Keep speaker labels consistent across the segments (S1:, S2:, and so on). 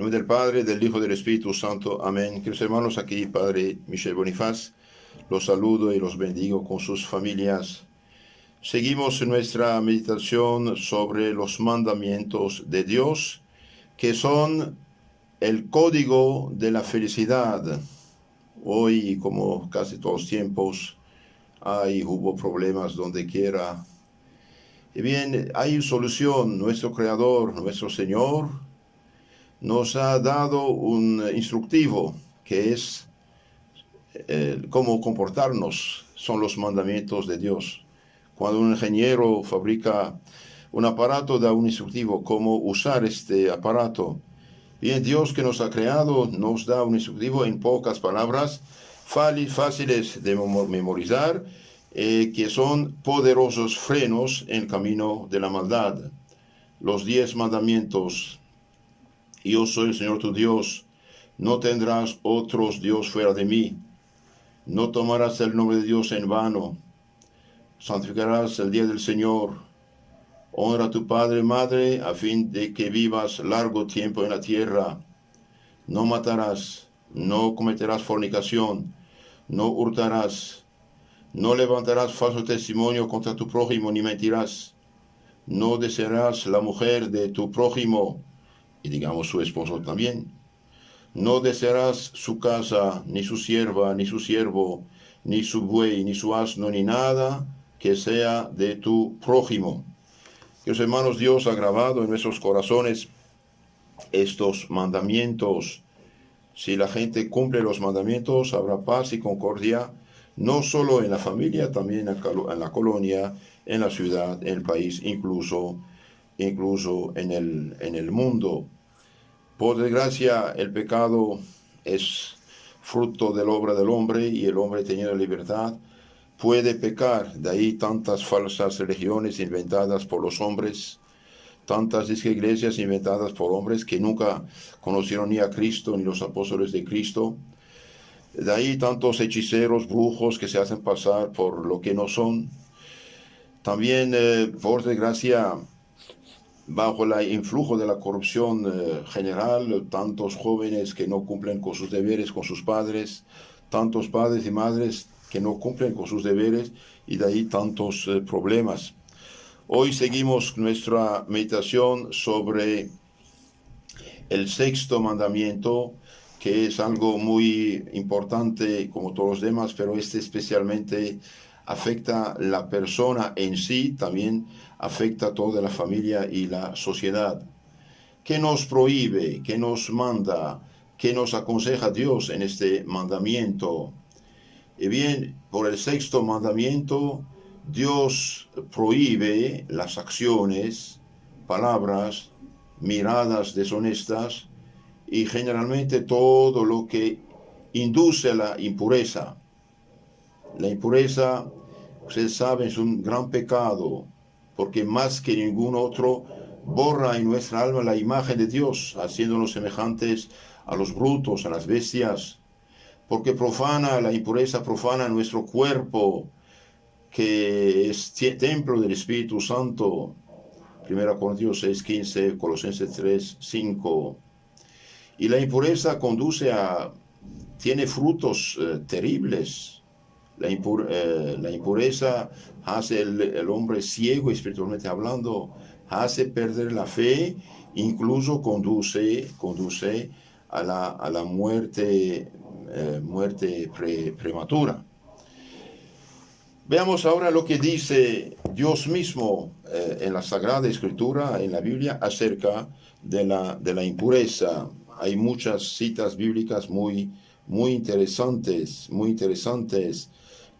S1: nombre del Padre, del Hijo y del Espíritu Santo. Amén. Queridos hermanos, aquí Padre Michel Bonifaz, los saludo y los bendigo con sus familias. Seguimos nuestra meditación sobre los mandamientos de Dios, que son el código de la felicidad. Hoy, como casi todos los tiempos, hubo problemas donde quiera. Y bien, hay solución. Nuestro Creador, nuestro Señor, nos ha dado un instructivo que es cómo comportarnos. Son los mandamientos de Dios. Cuando un ingeniero fabrica un aparato, da un instructivo cómo usar este aparato. Bien, Dios que nos ha creado nos da un instructivo en pocas palabras, fáciles de memorizar, que son poderosos frenos en el camino de la maldad. Los 10 mandamientos. Yo soy el Señor tu Dios. No tendrás otros Dios fuera de mí. No tomarás el nombre de Dios en vano. Santificarás el día del Señor. Honra a tu padre y madre a fin de que vivas largo tiempo en la tierra. No matarás. No cometerás fornicación. No hurtarás. No levantarás falso testimonio contra tu prójimo ni mentirás. No desearás la mujer de tu prójimo, y digamos su esposo también. No desearás su casa, ni su sierva, ni su siervo, ni su buey, ni su asno, ni nada que sea de tu prójimo. Queridos hermanos, Dios ha grabado en nuestros corazones estos mandamientos. Si la gente cumple los mandamientos, habrá paz y concordia, no solo en la familia, también en la colonia, en la ciudad, en el país, incluso en el mundo. Por desgracia, el pecado es fruto de la obra del hombre, y el hombre, teniendo libertad, puede pecar. De ahí tantas falsas religiones inventadas por los hombres, tantas iglesias inventadas por hombres que nunca conocieron ni a Cristo ni los apóstoles de Cristo. De ahí tantos hechiceros, brujos que se hacen pasar por lo que no son. También, por desgracia, bajo el influjo de la corrupción general, tantos jóvenes que no cumplen con sus deberes con sus padres, tantos padres y madres que no cumplen con sus deberes, y de ahí tantos problemas. Hoy seguimos nuestra meditación sobre el 6º mandamiento, que es algo muy importante como todos los demás, pero este especialmente afecta a la persona en sí, también afecta a toda la familia y la sociedad. ¿Qué nos prohíbe? ¿Qué nos manda? ¿Qué nos aconseja Dios en este mandamiento? Y bien, por el 6º mandamiento, Dios prohíbe las acciones, palabras, miradas deshonestas y generalmente todo lo que induce a la impureza. La impureza, ustedes saben, es un gran pecado, porque más que ningún otro borra en nuestra alma la imagen de Dios, haciéndonos semejantes a los brutos, a las bestias, porque la impureza profana nuestro cuerpo, que es templo del Espíritu Santo. 1 Corintios 6:15, Colosenses 3:5. Y la impureza tiene frutos terribles. La impureza hace el hombre ciego, espiritualmente hablando, hace perder la fe, incluso conduce a la muerte prematura. Veamos ahora lo que dice Dios mismo en la Sagrada Escritura, en la Biblia, acerca de la impureza. Hay muchas citas bíblicas muy interesantes, muy interesantes.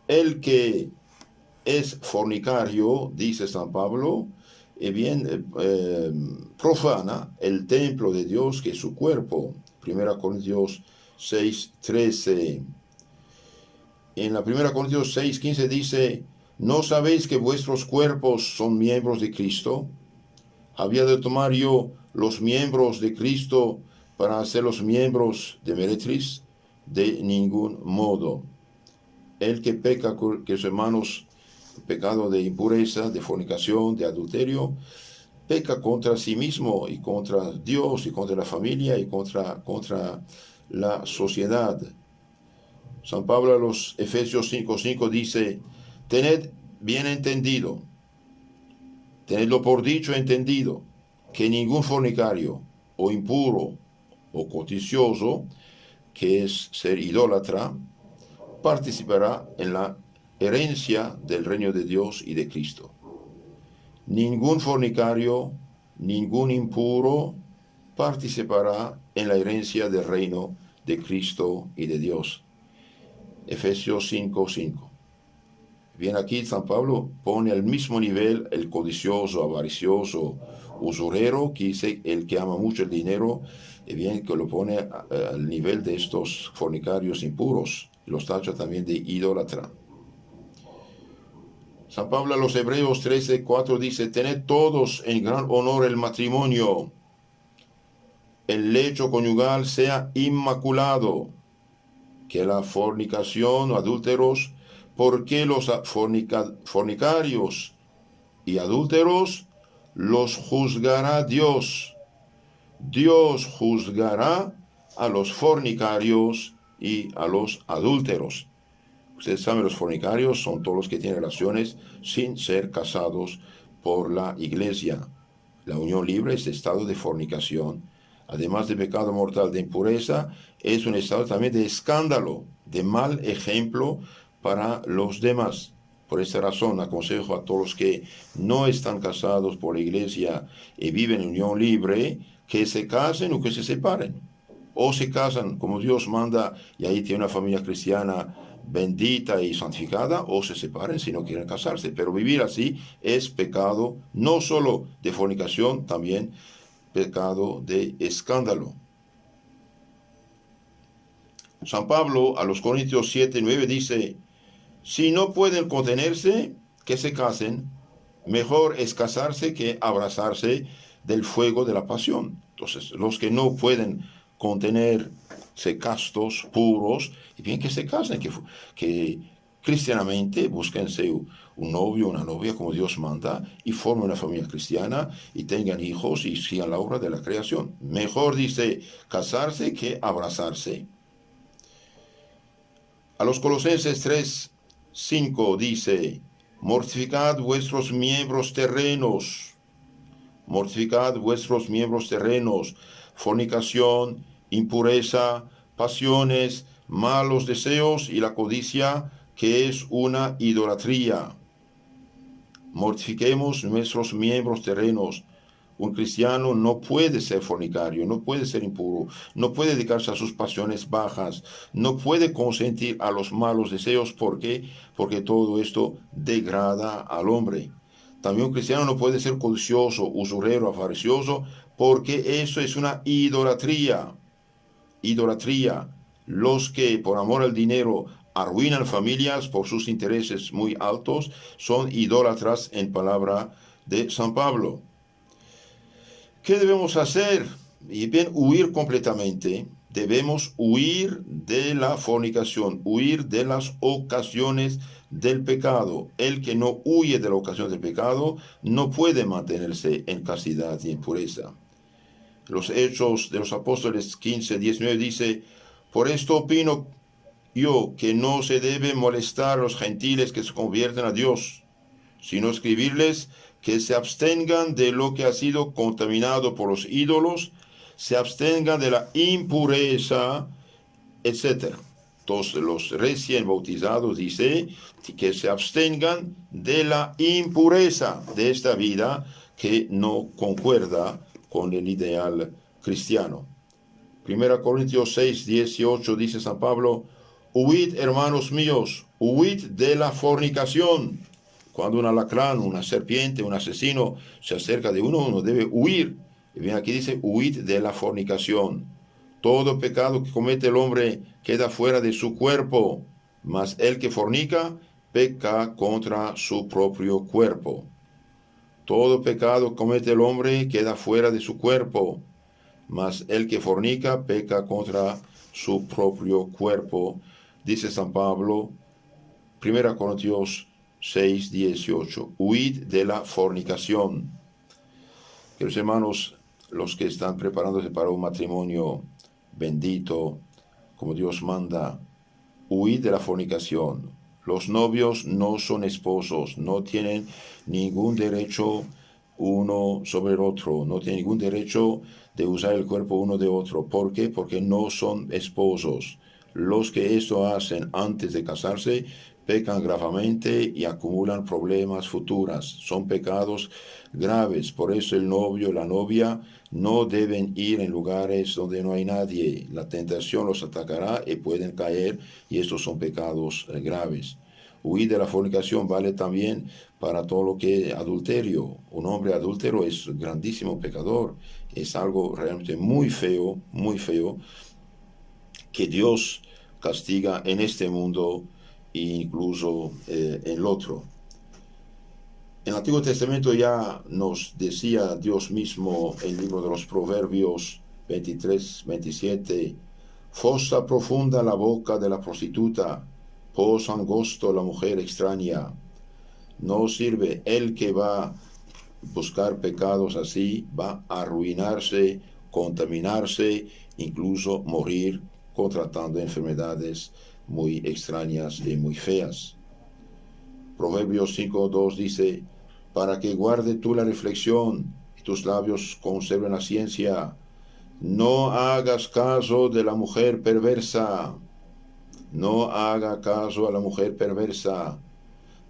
S1: El que es fornicario, dice San Pablo, profana el templo de Dios, que es su cuerpo. 1 Corintios 6:13. En la 1 Corintios 6:15 dice: ¿no sabéis que vuestros cuerpos son miembros de Cristo? ¿Había de tomar yo los miembros de Cristo para hacerlos miembros de meretriz? De ningún modo. El que peca, que hermanos, pecado de impureza, de fornicación, de adulterio, peca contra sí mismo y contra Dios y contra la familia y contra la sociedad. San Pablo a los Efesios 5:5 dice, tened bien entendido, tenedlo por dicho entendido, que ningún fornicario o impuro o codicioso, que es ser idólatra, participará en la herencia del reino de Dios y de Cristo. Ningún fornicario, ningún impuro participará en la herencia del reino de Cristo y de Dios. Efesios 5:5. Bien, aquí San Pablo pone al mismo nivel el codicioso, avaricioso, usurero, que dice el que ama mucho el dinero, y bien que lo pone al nivel de estos fornicarios impuros, los tacha también de idólatra. San Pablo a los Hebreos 13:4 dice, tened todos en gran honor el matrimonio, el lecho conyugal sea inmaculado, que la fornicación o adúlteros, porque los fornicarios y adúlteros los juzgará Dios. Dios juzgará a los fornicarios y a los adúlteros. Ustedes saben, los fornicarios son todos los que tienen relaciones sin ser casados por la iglesia. La unión libre es estado de fornicación. Además de pecado mortal de impureza, es un estado también de escándalo, de mal ejemplo para los demás. Por esta razón aconsejo a todos los que no están casados por la iglesia y viven en unión libre, que se casen o que se separen. O se casan como Dios manda y ahí tiene una familia cristiana bendita y santificada, o se separen si no quieren casarse. Pero vivir así es pecado, no solo de fornicación, también pecado de escándalo. San Pablo a los Corintios 7:9 dice, si no pueden contenerse, que se casen, mejor es casarse que abrazarse del fuego de la pasión. Entonces, los que no pueden contenerse castos, puros, y bien que se casen, que cristianamente búsquense un novio, una novia como Dios manda, y formen una familia cristiana, y tengan hijos, y sigan la obra de la creación. Mejor dice casarse que abrazarse. A los Colosenses 3:5 dice, mortificad vuestros miembros terrenos, fornicación, impureza, pasiones, malos deseos y la codicia, que es una idolatría. Mortifiquemos nuestros miembros terrenos. Un cristiano no puede ser fornicario, no puede ser impuro, no puede dedicarse a sus pasiones bajas, no puede consentir a los malos deseos. ¿Por qué? Porque todo esto degrada al hombre. También un cristiano no puede ser codicioso, usurero, avaricioso, porque eso es una idolatría. Los que por amor al dinero arruinan familias por sus intereses muy altos son idólatras en palabra de San Pablo. ¿Qué debemos hacer? Y bien, huir completamente. Debemos huir de la fornicación, huir de las ocasiones del pecado. El que no huye de la ocasión del pecado no puede mantenerse en castidad y en pureza. Los Hechos de los Apóstoles 15:19 dice, por esto opino yo que no se debe molestar a los gentiles que se convierten a Dios, sino escribirles que se abstengan de lo que ha sido contaminado por los ídolos, se abstengan de la impureza, etc. Entonces los recién bautizados dice que se abstengan de la impureza de esta vida que no concuerda con el ideal cristiano. 1 Corintios 6:18 dice San Pablo, huid, hermanos míos, huid de la fornicación. Cuando un alacrán, una serpiente, un asesino se acerca de uno, uno debe huir. Y bien, aquí dice, huid de la fornicación. Todo pecado que comete el hombre queda fuera de su cuerpo, mas el que fornica peca contra su propio cuerpo. Todo pecado que comete el hombre queda fuera de su cuerpo, mas el que fornica peca contra su propio cuerpo. Dice San Pablo, 1 Corintios 6:18, huid de la fornicación. Queridos hermanos, los que están preparándose para un matrimonio bendito, como Dios manda, huid de la fornicación. Los novios no son esposos, no tienen ningún derecho uno sobre el otro, no tienen ningún derecho de usar el cuerpo uno de otro. ¿Por qué? Porque no son esposos. Los que esto hacen antes de casarse pecan gravemente y acumulan problemas futuras. Son pecados graves. Por eso el novio y la novia no deben ir en lugares donde no hay nadie. La tentación los atacará y pueden caer, y estos son pecados graves. Huir de la fornicación vale también para todo lo que es adulterio. Un hombre adúltero es un grandísimo pecador. Es algo realmente muy feo, que Dios castiga en este mundo e incluso en el otro. En el Antiguo Testamento ya nos decía Dios mismo en el libro de los Proverbios 23, 27, fosa profunda la boca de la prostituta, pozo angosto la mujer extraña. No sirve. El que va a buscar pecados así va a arruinarse, contaminarse, incluso morir contratando enfermedades muy extrañas y muy feas. Proverbios 5:2 dice, para que guarde tú la reflexión y tus labios conserven la ciencia, no hagas caso de la mujer perversa, no haga caso a la mujer perversa,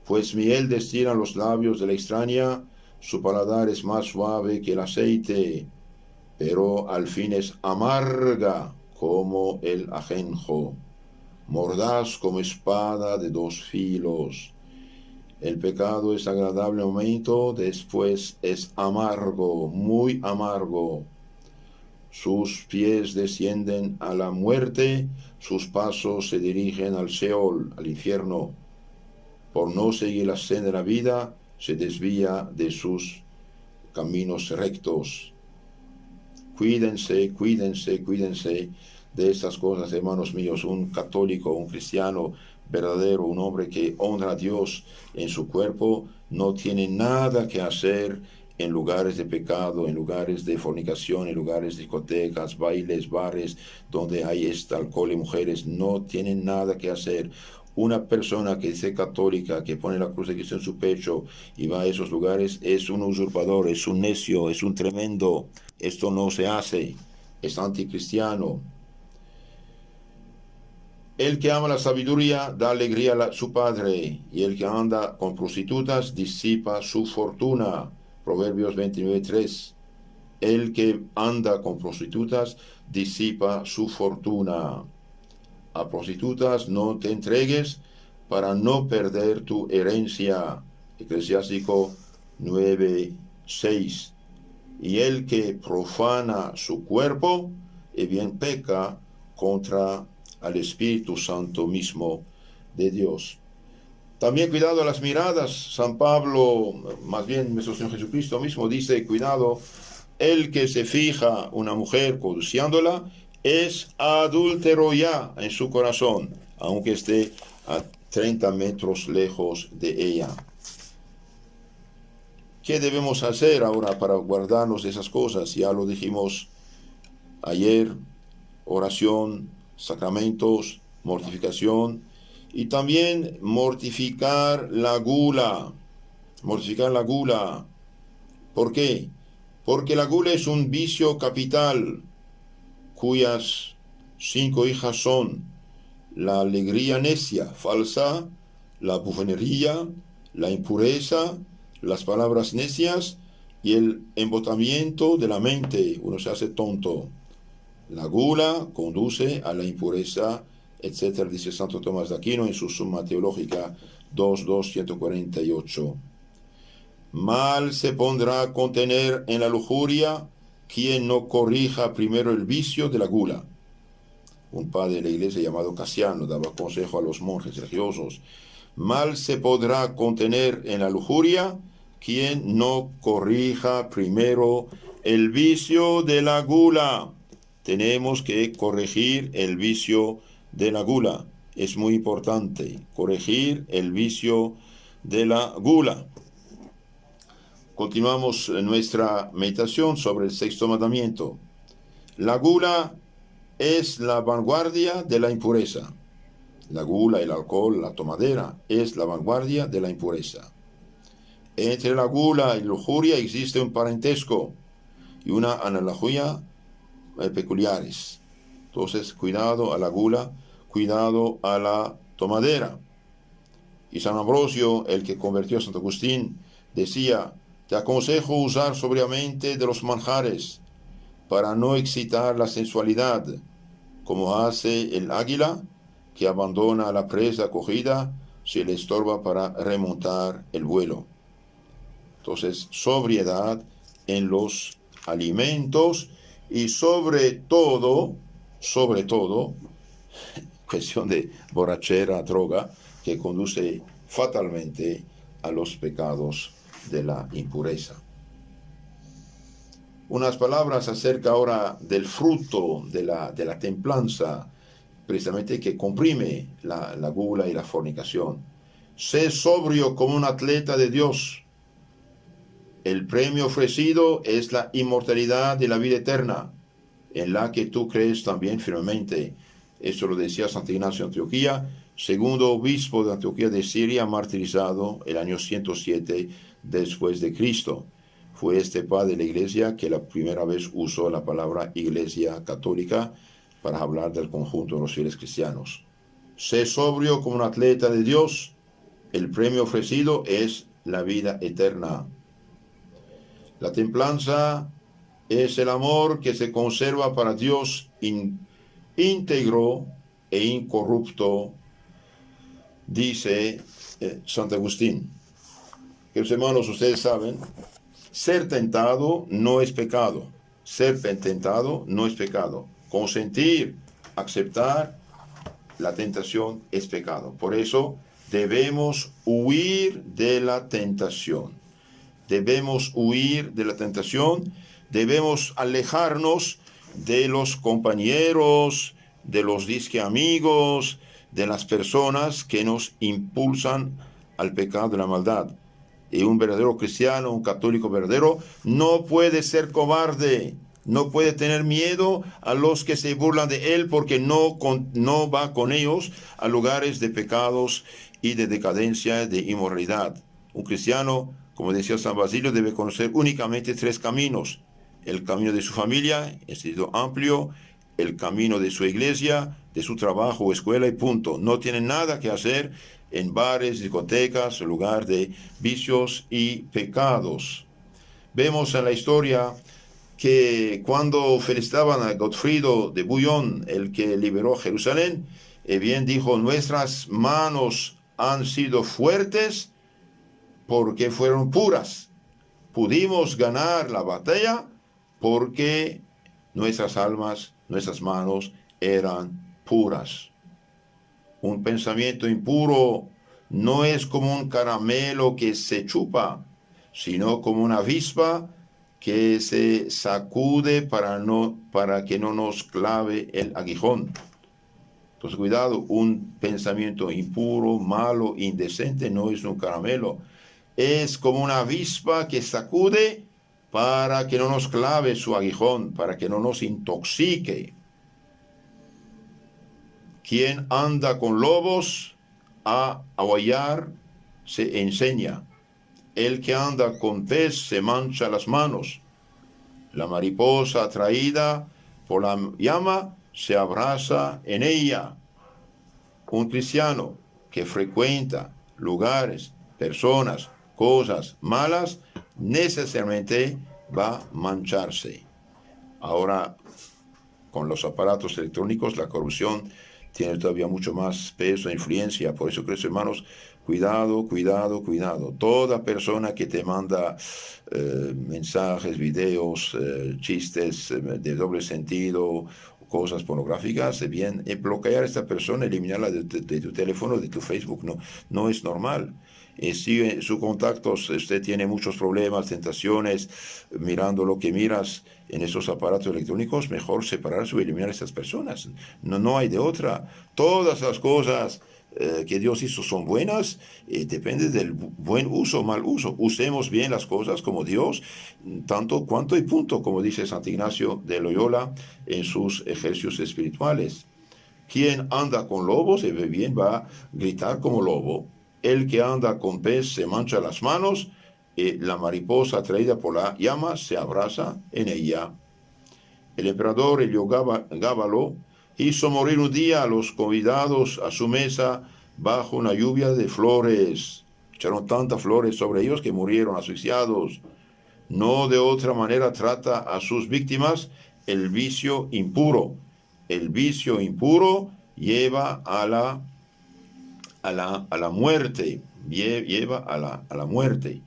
S1: pues miel destilan los labios de la extraña, su paladar es más suave que el aceite, pero al fin es amarga como el ajenjo, mordaz como espada de dos filos. El pecado es agradable un momento, después es amargo, muy amargo. Sus pies descienden a la muerte, sus pasos se dirigen al Seol, al infierno. Por no seguir la senda de la vida, se desvía de sus caminos rectos. Cuídense, cuídense, cuídense de estas cosas, hermanos míos. Un católico, un cristiano verdadero, un hombre que honra a Dios en su cuerpo, no tiene nada que hacer en lugares de pecado, en lugares de fornicación, en lugares de discotecas, bailes, bares, donde hay alcohol y mujeres. No tienen nada que hacer. Una persona que dice católica, que pone la cruz de Cristo en su pecho y va a esos lugares, es un usurpador, es un necio, es un tremendo. Esto no se hace, es anticristiano. El que ama la sabiduría da alegría a su padre, y el que anda con prostitutas disipa su fortuna. Proverbios 29:3. El que anda con prostitutas disipa su fortuna. A prostitutas no te entregues para no perder tu herencia. Eclesiástico 9:6. Y el que profana su cuerpo, y bien peca contra al Espíritu Santo mismo de Dios. También cuidado a las miradas. San Pablo, más bien nuestro Señor Jesucristo mismo dice, cuidado, el que se fija una mujer codiciándola es adúltero ya en su corazón, aunque esté a 30 metros lejos de ella. ¿Qué debemos hacer ahora para guardarnos de esas cosas? Ya lo dijimos ayer, oración, sacramentos, mortificación, y también mortificar la gula. Mortificar la gula. ¿Por qué? Porque la gula es un vicio capital, cuyas 5 hijas son la alegría necia, falsa, la bufonería, la impureza, las palabras necias y el embotamiento de la mente. Uno se hace tonto. La gula conduce a la impureza, etc., dice Santo Tomás de Aquino en su Summa Teológica 2.248. Mal se pondrá a contener en la lujuria quien no corrija primero el vicio de la gula. Un padre de la iglesia llamado Casiano daba consejo a los monjes religiosos. Mal se podrá contener en la lujuria quien no corrija primero el vicio de la gula. Tenemos que corregir el vicio de la gula. Es muy importante corregir el vicio de la gula. Continuamos nuestra meditación sobre el sexto mandamiento. La gula es la vanguardia de la impureza. La gula, el alcohol, la tomadera es la vanguardia de la impureza. Entre la gula y la lujuria existe un parentesco y una analogía peculiares. Entonces, cuidado a la gula, cuidado a la tomadera. Y San Ambrosio, el que convirtió a Santo Agustín, decía: te aconsejo usar sobriamente de los manjares para no excitar la sensualidad, como hace el águila que abandona a la presa cogida si le estorba para remontar el vuelo. Entonces, sobriedad en los alimentos y sobre todo, cuestión de borrachera, droga, que conduce fatalmente a los pecados de la impureza. Unas palabras acerca ahora del fruto de la templanza, precisamente que comprime la gula y la fornicación. Sé sobrio como un atleta de Dios. El premio ofrecido es la inmortalidad de la vida eterna, en la que tú crees también firmemente. Esto lo decía Santo Ignacio de Antioquía, segundo obispo de Antioquía de Siria, martirizado el año 107 después de Cristo. Fue este padre de la iglesia que la primera vez usó la palabra iglesia católica para hablar del conjunto de los fieles cristianos. Sé sobrio como un atleta de Dios. El premio ofrecido es la vida eterna. La templanza es el amor que se conserva para Dios íntegro e incorrupto, dice Santo Agustín. Queridos hermanos, ustedes saben, ser tentado no es pecado. Ser tentado no es pecado. Consentir, aceptar la tentación es pecado. Por eso debemos huir de la tentación. Debemos huir de la tentación. Debemos alejarnos de los compañeros, de los disque amigos, de las personas que nos impulsan al pecado de la maldad. Y un verdadero cristiano, un católico verdadero, no puede ser cobarde, no puede tener miedo a los que se burlan de él, porque no va con ellos a lugares de pecados y de decadencia, de inmoralidad. Un cristiano, como decía San Basilio, debe conocer únicamente 3 caminos: el camino de su familia, en sentido amplio, el camino de su iglesia, de su trabajo o escuela, y punto. No tiene nada que hacer en bares, discotecas, lugar de vicios y pecados. Vemos en la historia que cuando felicitaban a Godofredo de Bouillon, el que liberó Jerusalén, bien dijo: nuestras manos han sido fuertes porque fueron puras. Pudimos ganar la batalla porque nuestras almas, nuestras manos eran puras. Un pensamiento impuro no es como un caramelo que se chupa, sino como una avispa que se sacude para que no nos clave el aguijón. Entonces, cuidado, un pensamiento impuro, malo, indecente no es un caramelo. Es como una avispa que sacude para que no nos clave su aguijón, para que no nos intoxique. Quien anda con lobos a aullar se enseña. El que anda con pez se mancha las manos. La mariposa atraída por la llama se abraza en ella. Un cristiano que frecuenta lugares, personas, cosas malas, necesariamente va a mancharse. Ahora, con los aparatos electrónicos, la corrupción tiene todavía mucho más peso e influencia. Por eso, queridos hermanos, cuidado. Toda persona que te manda mensajes, videos, chistes de doble sentido, cosas pornográficas, bien, bloquear a esta persona, eliminarla de tu teléfono, de tu Facebook, no es normal. Si en sus contactos usted tiene muchos problemas, tentaciones, mirando lo que miras en esos aparatos electrónicos, mejor separarse o eliminar a estas personas. No hay de otra. Todas las cosas que Dios hizo son buenas, depende del buen uso o mal uso. Usemos bien las cosas como Dios, tanto cuanto y punto, como dice Santo Ignacio de Loyola en sus ejercicios espirituales. Quien anda con lobo se ve bien, va a gritar como lobo. El que anda con pez se mancha las manos, y la mariposa atraída por la llama se abraza en ella. El emperador Heliogábalo hizo morir un día a los convidados a su mesa bajo una lluvia de flores. Echaron tantas flores sobre ellos que murieron asfixiados. No de otra manera trata a sus víctimas el vicio impuro. El vicio impuro lleva a la muerte, lleva a la muerte.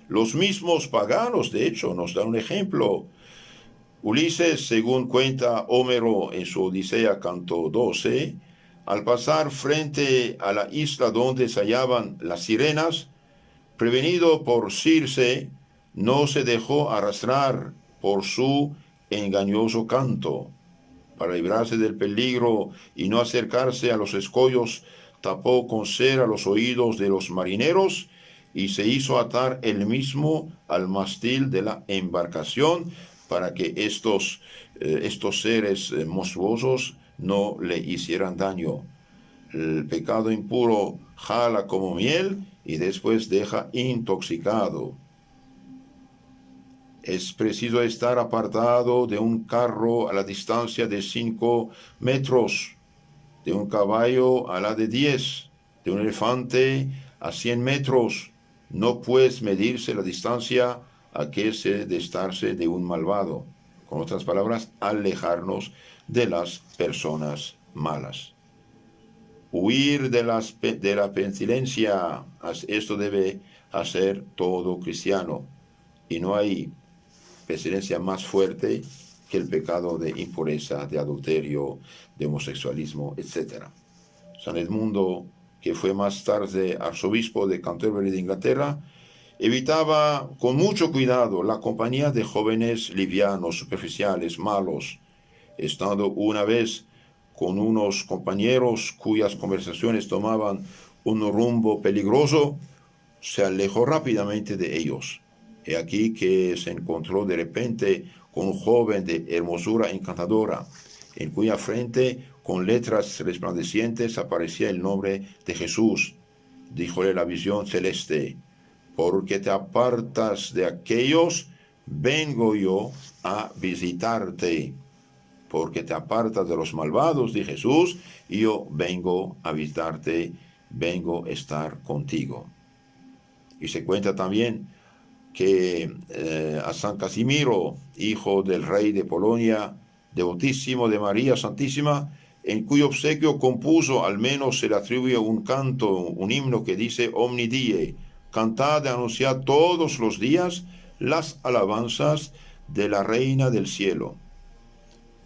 S1: Los mismos paganos, de hecho, nos dan un ejemplo. Ulises, según cuenta Homero en su Odisea, canto 12, al pasar frente a la isla donde se hallaban las sirenas, prevenido por Circe, no se dejó arrastrar por su engañoso canto. Para librarse del peligro y no acercarse a los escollos, tapó con cera los oídos de los marineros y se hizo atar él mismo al mástil de la embarcación para que estos seres monstruosos no le hicieran daño. El pecado impuro jala como miel y después deja intoxicado. Es preciso estar apartado de un carro a la distancia de 5 metros, de un caballo a la de 10, de un elefante a 100 metros. No puede medirse la distancia a que se destarse de un malvado. Con otras palabras, alejarnos de las personas malas. Huir de la pestilencia, esto debe hacer todo cristiano. Y no hay pestilencia más fuerte que el pecado de impureza, de adulterio, de homosexualismo, etc. San Edmundo, que fue más tarde arzobispo de Canterbury de Inglaterra, evitaba con mucho cuidado la compañía de jóvenes livianos, superficiales, malos. Estando una vez con unos compañeros cuyas conversaciones tomaban un rumbo peligroso, se alejó rápidamente de ellos. He aquí que se encontró de repente con un joven de hermosura encantadora, en cuya frente, con letras resplandecientes, aparecía el nombre de Jesús. Díjole la visión celeste: porque te apartas de aquellos, vengo yo a visitarte. Porque te apartas de los malvados, de Jesús, y yo vengo a visitarte, vengo a estar contigo. Y se cuenta también que a San Casimiro, hijo del rey de Polonia, devotísimo de María Santísima, en cuyo obsequio compuso, al menos se le atribuye un canto, un himno que dice: Omni die, cantad y anunciad todos los días las alabanzas de la Reina del Cielo.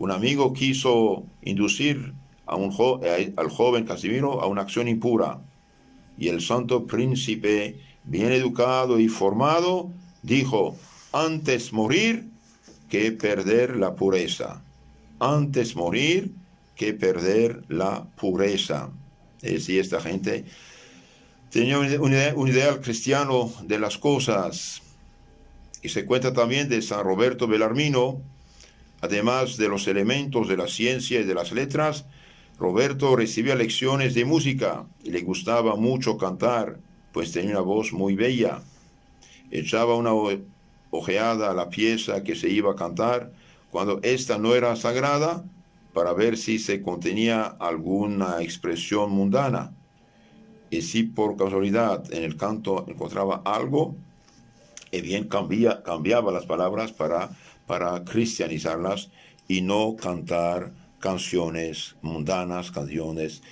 S1: Un amigo quiso inducir al joven Casimiro a una acción impura, y el santo príncipe, bien educado y formado, dijo: antes morir que perder la pureza. Antes morir que perder la pureza. Es decir, esta gente tenía un ideal cristiano de las cosas. Y se cuenta también de San Roberto Bellarmino. Además de los elementos de la ciencia y de las letras, Roberto recibía lecciones de música y le gustaba mucho cantar, pues tenía una voz muy bella. Echaba una ojeada a la pieza que se iba a cantar cuando ésta no era sagrada, para ver si se contenía alguna expresión mundana. Y si por casualidad en el canto encontraba algo, bien cambiaba las palabras para cristianizarlas y no cantar canciones mundanas, canciones,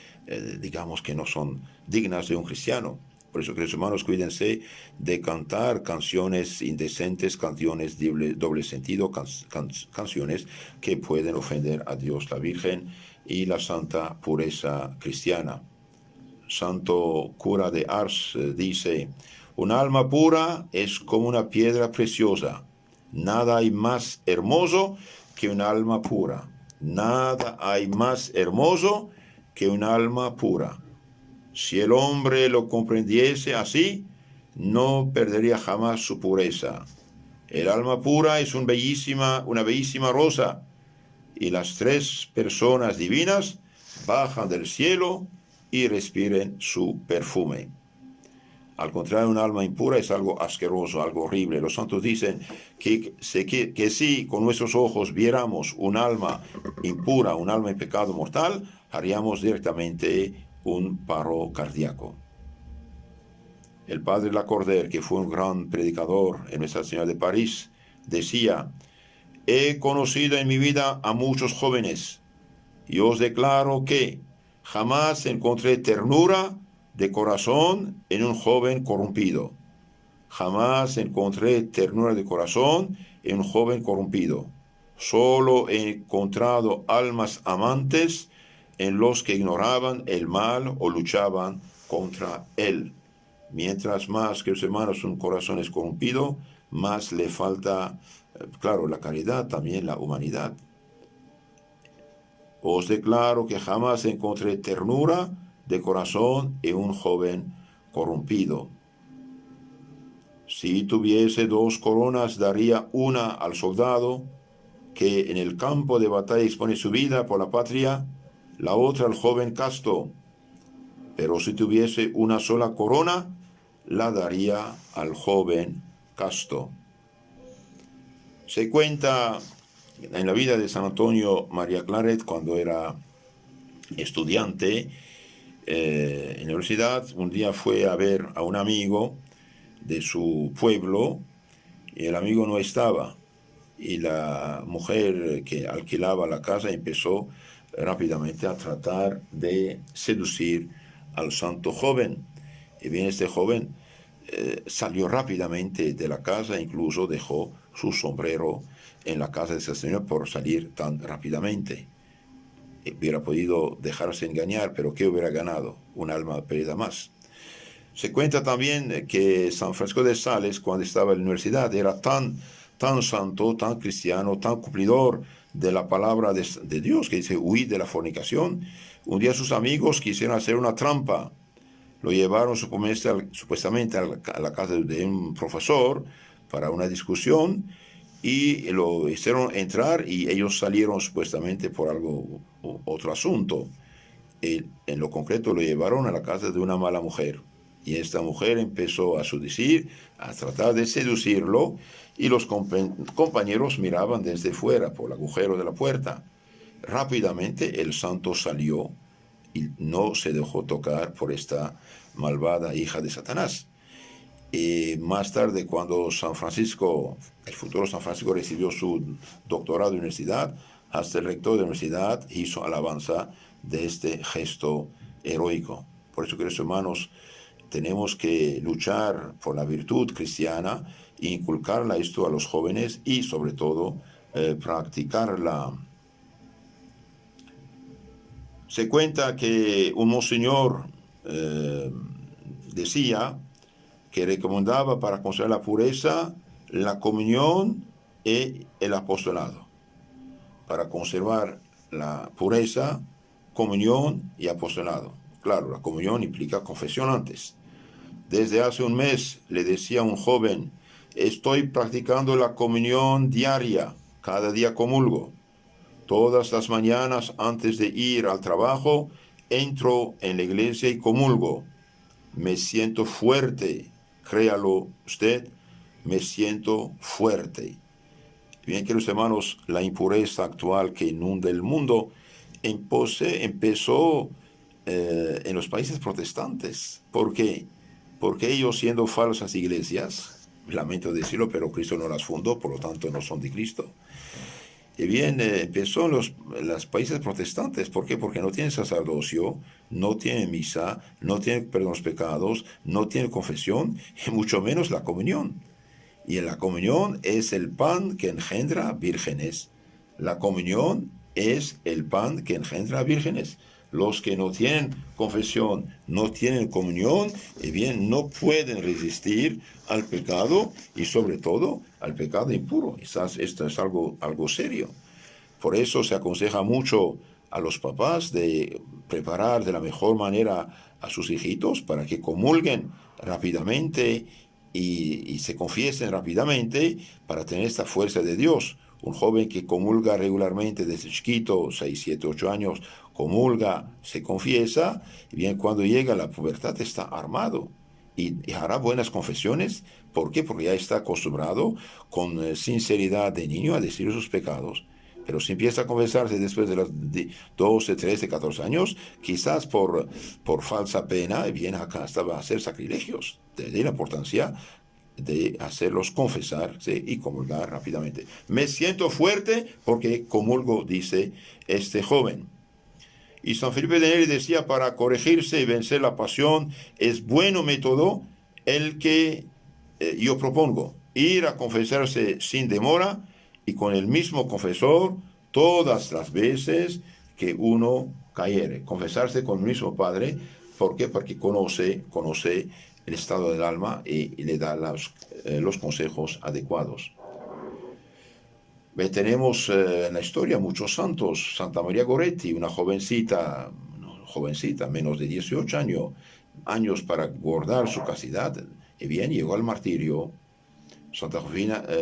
S1: digamos, que no son dignas de un cristiano. Por eso, queridos hermanos, cuídense de cantar canciones indecentes, canciones de doble sentido, canciones que pueden ofender a Dios, la Virgen y la santa pureza cristiana. Santo cura de Ars dice: un alma pura es como una piedra preciosa. Nada hay más hermoso que un alma pura. Nada hay más hermoso que un alma pura. Si el hombre lo comprendiese así, no perdería jamás su pureza. El alma pura es una bellísima rosa, y las tres personas divinas bajan del cielo y respiren su perfume. Al contrario, un alma impura es algo asqueroso, algo horrible. Los santos dicen que si con nuestros ojos viéramos un alma impura, un alma en pecado mortal, haríamos directamente un paro cardíaco. El padre Lacordaire, que fue un gran predicador en Nuestra Señora de París, decía: he conocido en mi vida a muchos jóvenes, y os declaro que jamás encontré ternura de corazón en un joven corrompido. Jamás encontré ternura de corazón en un joven corrompido. Solo he encontrado almas amantes en los que ignoraban el mal o luchaban contra él. Mientras más que los hermanos un corazón es corrompido, más le falta, claro, la caridad, también la humanidad. Os declaro que jamás encontré ternura de corazón en un joven corrompido. Si tuviese 2 coronas, daría una al soldado que en el campo de batalla expone su vida por la patria, la otra al joven casto. Pero si tuviese una sola corona, la daría al joven casto. Se cuenta en la vida de San Antonio María Claret, cuando era estudiante en la universidad, un día fue a ver a un amigo de su pueblo y el amigo no estaba. Y la mujer que alquilaba la casa empezó rápidamente a tratar de seducir al santo joven. Y bien, este joven salió rápidamente de la casa, incluso dejó su sombrero en la casa de ese señor por salir tan rápidamente. Hubiera podido dejarse engañar, pero ¿qué hubiera ganado? Un alma perdida más. Se cuenta también que San Francisco de Sales, cuando estaba en la universidad, era tan santo, tan cristiano, tan cumplidor de la palabra de Dios, que dice, huid de la fornicación. Un día sus amigos quisieron hacer una trampa. Lo llevaron supuestamente a la casa de un profesor para una discusión y lo hicieron entrar y ellos salieron supuestamente por otro asunto. En lo concreto lo llevaron a la casa de una mala mujer. Y esta mujer empezó a seducir, a tratar de seducirlo, y los compañeros miraban desde fuera, por el agujero de la puerta. Rápidamente el santo salió y no se dejó tocar por esta malvada hija de Satanás. Y más tarde, cuando San Francisco, el futuro San Francisco, recibió su doctorado de universidad, hasta el rector de la universidad hizo alabanza de este gesto heroico. Por eso, queridos hermanos, tenemos que luchar por la virtud cristiana e inculcarla esto a los jóvenes y, sobre todo, practicarla. Se cuenta que un monseñor decía que recomendaba para conservar la pureza la comunión y el apostolado. Para conservar la pureza, comunión y apostolado. Claro, la comunión implica confesión antes. Desde hace un mes le decía a un joven, estoy practicando la comunión diaria, cada día comulgo. Todas las mañanas antes de ir al trabajo, entro en la iglesia y comulgo. Me siento fuerte, créalo usted, me siento fuerte. Bien, queridos hermanos, la impureza actual que inunda el mundo empezó en los países protestantes. ¿Por qué? Porque ellos, siendo falsas iglesias, lamento decirlo, pero Cristo no las fundó, por lo tanto no son de Cristo. Y bien, empezó en los países protestantes. ¿Por qué? Porque no tienen sacerdocio, no tienen misa, no tienen perdón de los pecados, no tienen confesión, y mucho menos la comunión. Y en la comunión es el pan que engendra vírgenes. La comunión es el pan que engendra vírgenes. Los que no tienen confesión, no tienen comunión, y bien, no pueden resistir al pecado y sobre todo al pecado impuro. Quizás esto es algo serio. Por eso se aconseja mucho a los papás de preparar de la mejor manera a sus hijitos para que comulguen rápidamente y se confiesen rápidamente para tener esta fuerza de Dios. Un joven que comulga regularmente desde chiquito, 6, 7, 8 años, comulga, se confiesa, y bien cuando llega a la pubertad está armado y hará buenas confesiones. ¿Por qué? Porque ya está acostumbrado con sinceridad de niño a decir sus pecados. Pero si empieza a confesarse después de los 12, 13, 14 años, quizás por falsa pena, bien acá hasta va a hacer sacrilegios. De ahí la importancia de hacerlos confesarse y comulgar rápidamente. Me siento fuerte porque comulgo, dice este joven. Y San Felipe de Neri decía, para corregirse y vencer la pasión, es bueno método el que yo propongo, ir a confesarse sin demora y con el mismo confesor todas las veces que uno cayere. Confesarse con el mismo Padre, ¿por qué? Porque conoce el estado del alma y le da los consejos adecuados. Tenemos en la historia muchos santos. Santa María Goretti, una jovencita, menos de 18 años para guardar su castidad, y bien llegó al martirio. Santa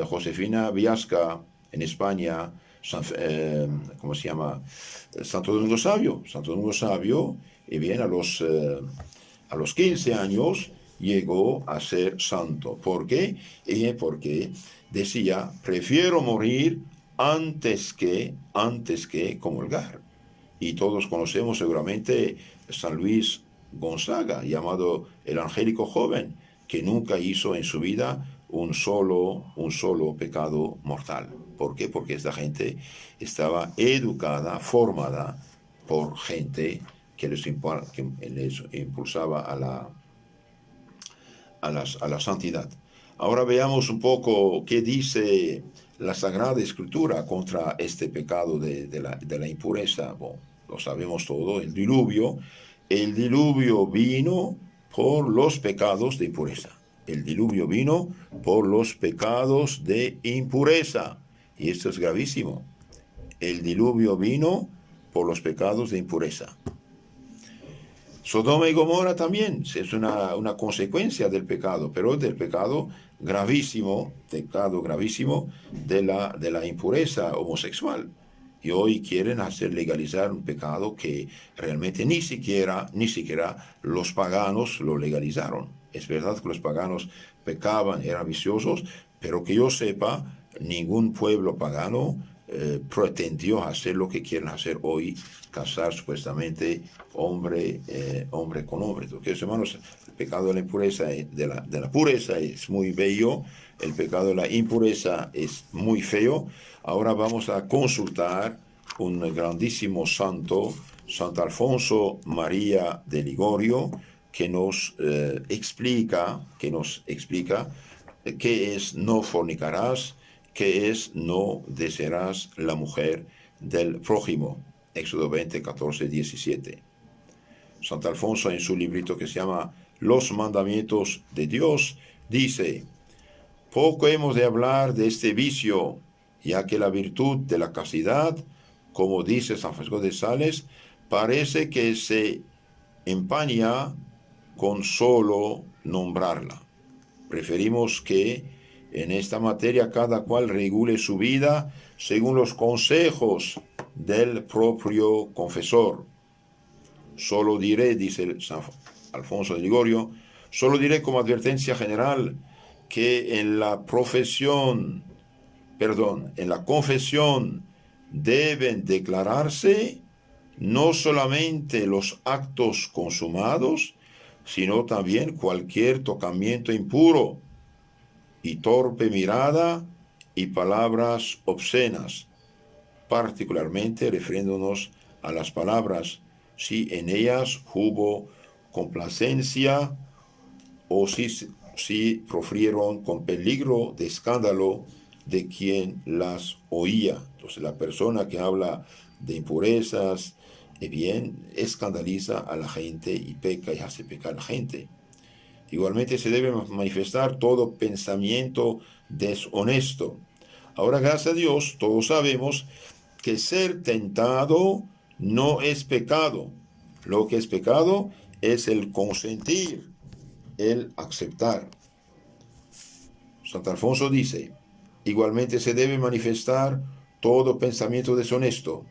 S1: Josefina Viasca en España, ¿cómo se llama? Santo Domingo Savio, y bien a los 15 años llegó a ser santo. ¿Por qué? Porque decía, prefiero morir antes que comulgar. Y todos conocemos seguramente San Luis Gonzaga, llamado el angélico joven, que nunca hizo en su vida un solo pecado mortal. ¿Por qué? Porque esta gente estaba educada, formada por gente que les impulsaba a la santidad. Ahora veamos un poco qué dice la Sagrada Escritura contra este pecado de la impureza. Bueno, lo sabemos todo, el diluvio vino por los pecados de impureza. El diluvio vino por los pecados de impureza. Y esto es gravísimo. El diluvio vino por los pecados de impureza. Sodoma y Gomorra también es una consecuencia del pecado, pero del pecado gravísimo de la impureza homosexual. Y hoy quieren hacer legalizar un pecado que realmente ni siquiera los paganos lo legalizaron. Es verdad que los paganos pecaban, eran viciosos, pero que yo sepa, ningún pueblo pagano pretendió hacer lo que quieren hacer hoy, casar supuestamente hombre con hombre. Entonces, hermanos, el pecado de la impureza, de la pureza es muy bello, el pecado de la impureza es muy feo. Ahora vamos a consultar un grandísimo santo, Santo Alfonso María de Ligorio, que nos explica qué es no fornicarás, qué es no desearás la mujer del prójimo. Éxodo 20, 14, 17. Santo Alfonso, en su librito que se llama Los Mandamientos de Dios, dice: poco hemos de hablar de este vicio, ya que la virtud de la castidad, como dice San Francisco de Sales, parece que se empaña con solo nombrarla. Preferimos que en esta materia cada cual regule su vida según los consejos del propio confesor. Solo diré, dice San Alfonso de Ligorio, solo diré como advertencia general que en la confesión deben declararse no solamente los actos consumados, sino también cualquier tocamiento impuro y torpe mirada y palabras obscenas, particularmente refiriéndonos a las palabras, si en ellas hubo complacencia o si profirieron con peligro de escándalo de quien las oía. Entonces la persona que habla de impurezas, bien, escandaliza a la gente y peca y hace pecar a la gente. Igualmente se debe manifestar todo pensamiento deshonesto. Ahora, gracias a Dios, todos sabemos que ser tentado no es pecado. Lo que es pecado es el consentir, el aceptar. Santo Alfonso dice, igualmente se debe manifestar todo pensamiento deshonesto.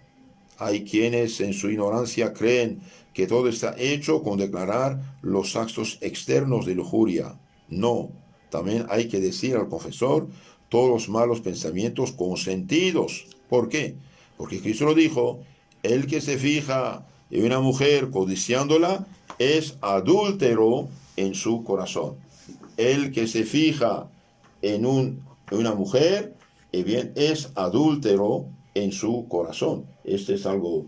S1: Hay quienes en su ignorancia creen que todo está hecho con declarar los actos externos de lujuria. No, también hay que decir al confesor todos los malos pensamientos consentidos. ¿Por qué? Porque Cristo lo dijo, el que se fija en una mujer codiciándola es adúltero en su corazón. El que se fija en una mujer, bien, es adúltero en su corazón. Este es algo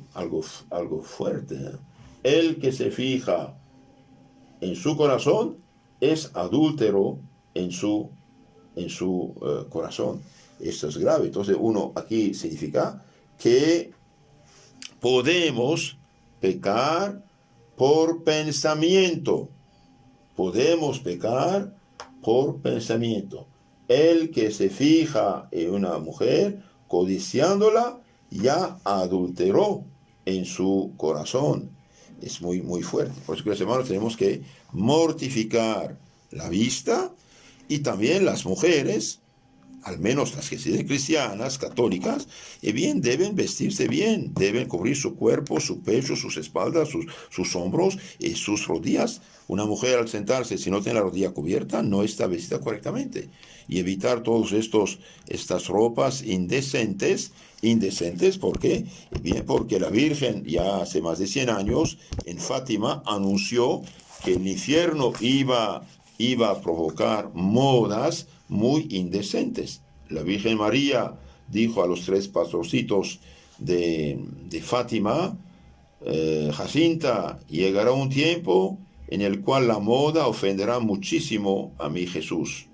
S1: fuerte, ¿eh? El que se fija en su corazón es adúltero en su corazón. Esto es grave. Entonces, uno aquí significa que podemos pecar por pensamiento. Podemos pecar por pensamiento. El que se fija en una mujer, codiciándola, ya adulteró en su corazón. Es muy, muy fuerte. Por eso, queridos hermanos, tenemos que mortificar la vista, y también las mujeres, al menos las que sean cristianas, católicas, bien, deben vestirse bien, deben cubrir su cuerpo, su pecho, sus espaldas, sus hombros y sus rodillas. Una mujer al sentarse, si no tiene la rodilla cubierta, no está vestida correctamente. Y evitar todas estas ropas indecentes. ¿Por qué? Bien, porque la Virgen ya hace más de 100 años en Fátima anunció que el infierno iba a provocar modas muy indecentes. La Virgen María dijo a los 3 pastorcitos de Fátima, Jacinta, llegará un tiempo en el cual la moda ofenderá muchísimo a mi Jesús.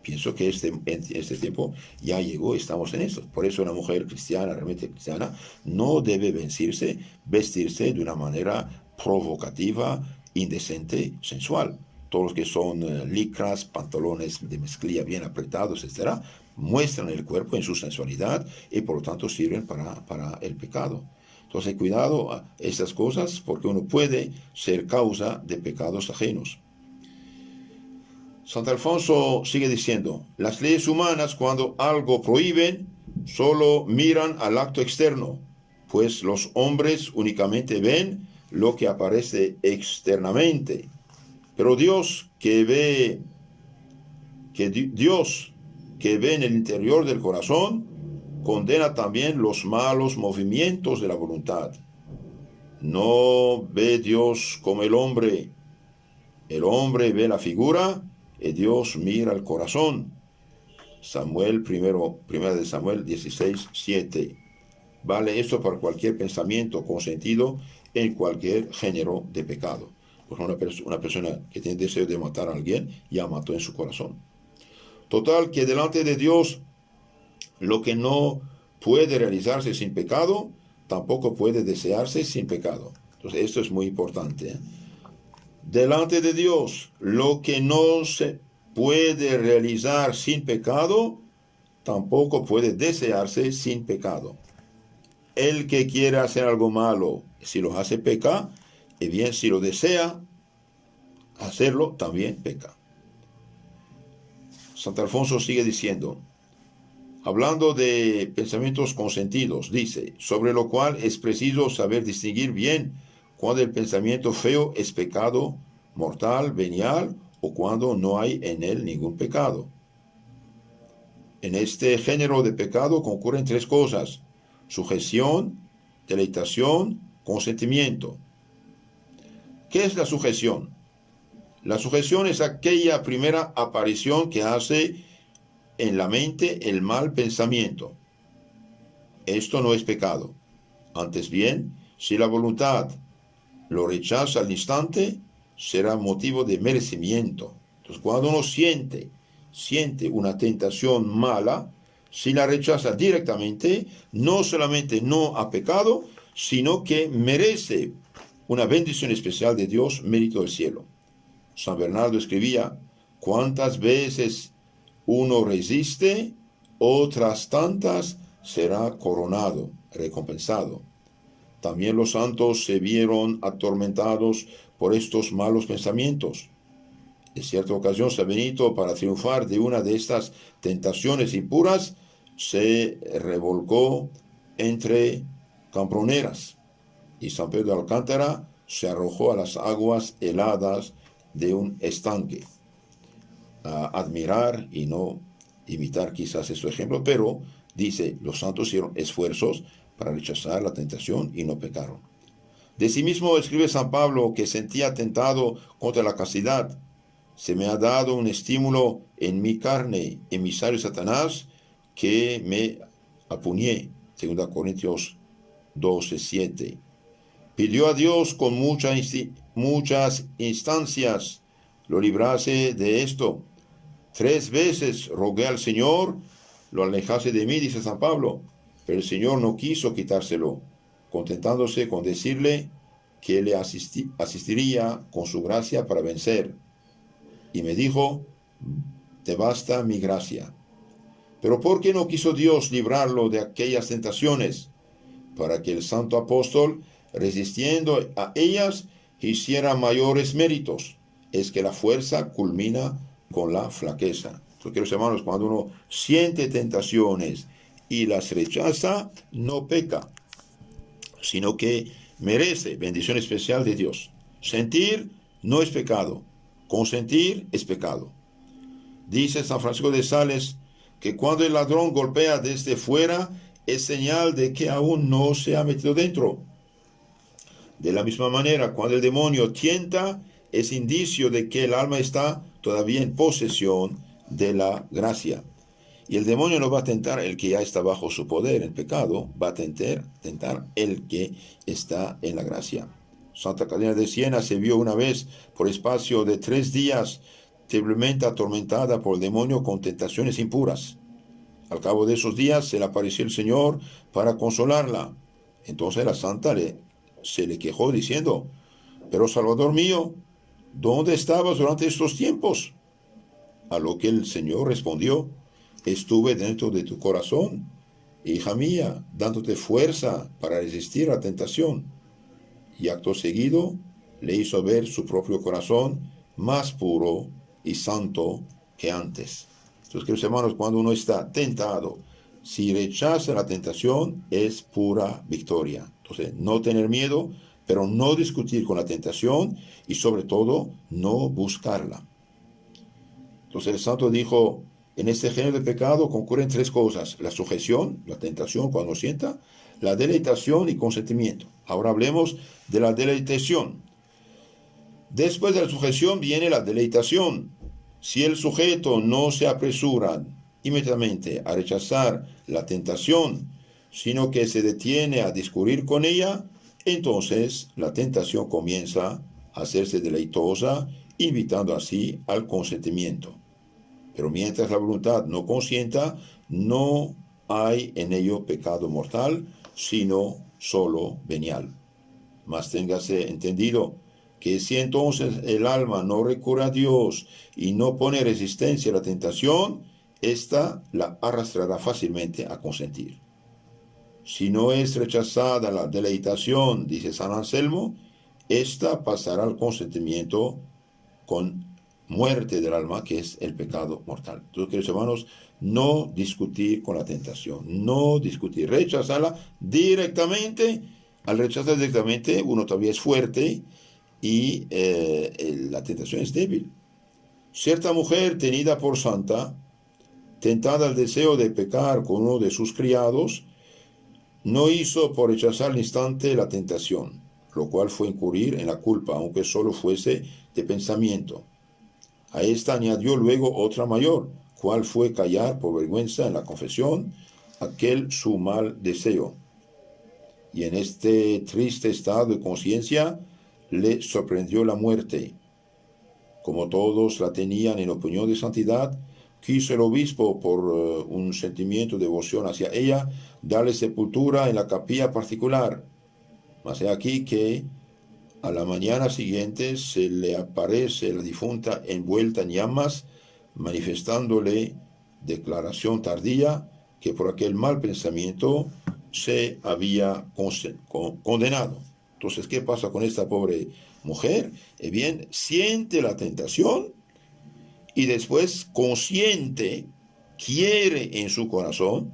S1: Pienso que este tiempo ya llegó, estamos en eso. Por eso una mujer cristiana, realmente cristiana, no debe vestirse de una manera provocativa, indecente, sensual. Todos los que son licras, pantalones de mezclilla bien apretados, etc., muestran el cuerpo en su sensualidad y por lo tanto sirven para el pecado. Entonces, cuidado a estas cosas, porque uno puede ser causa de pecados ajenos. Santo Alfonso sigue diciendo, las leyes humanas, cuando algo prohíben, solo miran al acto externo, pues los hombres únicamente ven lo que aparece externamente. Pero Dios que ve en el interior del corazón, condena también los malos movimientos de la voluntad. No ve Dios como el hombre ve la figura, y Dios mira el corazón. Primera de Samuel 16:7. Vale esto para cualquier pensamiento consentido en cualquier género de pecado. Porque una persona que tiene deseo de matar a alguien, ya mató en su corazón. Total, que delante de Dios, lo que no puede realizarse sin pecado, tampoco puede desearse sin pecado. Entonces, esto es muy importante, ¿eh? Delante de Dios, lo que no se puede realizar sin pecado, tampoco puede desearse sin pecado. El que quiere hacer algo malo, si lo hace, peca, y bien, si lo desea hacerlo, también peca. Santo Alfonso sigue diciendo, hablando de pensamientos consentidos, dice, sobre lo cual es preciso saber distinguir bien cuando el pensamiento feo es pecado mortal, venial, o cuando no hay en él ningún pecado. En este género de pecado concurren 3 cosas: sujeción, deleitación, consentimiento. ¿Qué es la sujeción? La sujeción es aquella primera aparición que hace en la mente el mal pensamiento. Esto no es pecado. Antes bien, si la voluntad lo rechaza al instante, será motivo de merecimiento. Entonces, cuando uno siente una tentación mala, si la rechaza directamente, no solamente no ha pecado, sino que merece una bendición especial de Dios, mérito del cielo. San Bernardo escribía, ¿cuántas veces uno resiste? Otras tantas será coronado, recompensado. También los santos se vieron atormentados por estos malos pensamientos. En cierta ocasión, San Benito, para triunfar de una de estas tentaciones impuras, se revolcó entre cambroneras, y San Pedro de Alcántara se arrojó a las aguas heladas de un estanque. A admirar y no imitar quizás este ejemplo, pero dice, los santos hicieron esfuerzos para rechazar la tentación y no pecaron. De sí mismo escribe San Pablo que sentía tentado contra la castidad. Se me ha dado un estímulo en mi carne, emisario de Satanás, que me apuñé. 2 Corintios 12:7. Pidió a Dios con muchas instancias lo librase de esto. 3 veces rogué al Señor lo alejase de mí, dice San Pablo, pero el Señor no quiso quitárselo, contentándose con decirle que le asistiría con su gracia para vencer. Y me dijo, te basta mi gracia. Pero ¿por qué no quiso Dios librarlo de aquellas tentaciones? Para que el santo apóstol, resistiendo a ellas, hiciera mayores méritos. Es que la fuerza culmina con la flaqueza. Entonces, queridos hermanos, cuando uno siente tentaciones y las rechaza, no peca, sino que merece bendición especial de Dios. Sentir no es pecado, consentir es pecado. Dice San Francisco de Sales que cuando el ladrón golpea desde fuera, es señal de que aún no se ha metido dentro. De la misma manera, cuando el demonio tienta, es indicio de que el alma está todavía en posesión de la gracia. Y el demonio no va a tentar el que ya está bajo su poder, el pecado, va a tentar el que está en la gracia. Santa Catalina de Siena se vio una vez por espacio de 3 días terriblemente atormentada por el demonio con tentaciones impuras. Al cabo de esos días se le apareció el Señor para consolarla. Entonces la santa se le quejó diciendo, pero Salvador mío, ¿dónde estabas durante estos tiempos? A lo que el Señor respondió, estuve dentro de tu corazón, hija mía, dándote fuerza para resistir a la tentación. Y acto seguido le hizo ver su propio corazón más puro y santo que antes. Entonces, queridos hermanos, cuando uno está tentado, si rechaza la tentación, es pura victoria. Entonces, no tener miedo, pero no discutir con la tentación y sobre todo, no buscarla. Entonces, el santo dijo, en este género de pecado concurren 3 cosas: la sujeción, la tentación cuando sienta, la deleitación y consentimiento. Ahora hablemos de la deleitación. Después de la sujeción viene la deleitación. Si el sujeto no se apresura inmediatamente a rechazar la tentación, sino que se detiene a discurrir con ella, entonces la tentación comienza a hacerse deleitosa, invitando así al consentimiento. Pero mientras la voluntad no consienta, no hay en ello pecado mortal, sino solo venial. Mas téngase entendido que si entonces el alma no recurre a Dios y no pone resistencia a la tentación, ésta la arrastrará fácilmente a consentir. Si no es rechazada la deleitación, dice San Anselmo, ésta pasará al consentimiento con muerte del alma, que es el pecado mortal. Entonces, queridos hermanos, no discutir con la tentación, no discutir, rechazarla directamente. Al rechazar directamente, uno todavía es fuerte y la tentación es débil. Cierta mujer tenida por santa, tentada al deseo de pecar con uno de sus criados, no hizo por rechazar al instante la tentación, lo cual fue incurrir en la culpa, aunque solo fuese de pensamiento. A esta añadió luego otra mayor, cual fue callar por vergüenza en la confesión aquel su mal deseo. Y en este triste estado de conciencia le sorprendió la muerte. Como todos la tenían en opinión de santidad, quiso el obispo, por un sentimiento de devoción hacia ella, darle sepultura en la capilla particular. Mas he aquí que a la mañana siguiente se le aparece la difunta envuelta en llamas, manifestándole declaración tardía que por aquel mal pensamiento se había condenado. Entonces, ¿qué pasa con esta pobre mujer? Bien, siente la tentación y después, consciente, quiere en su corazón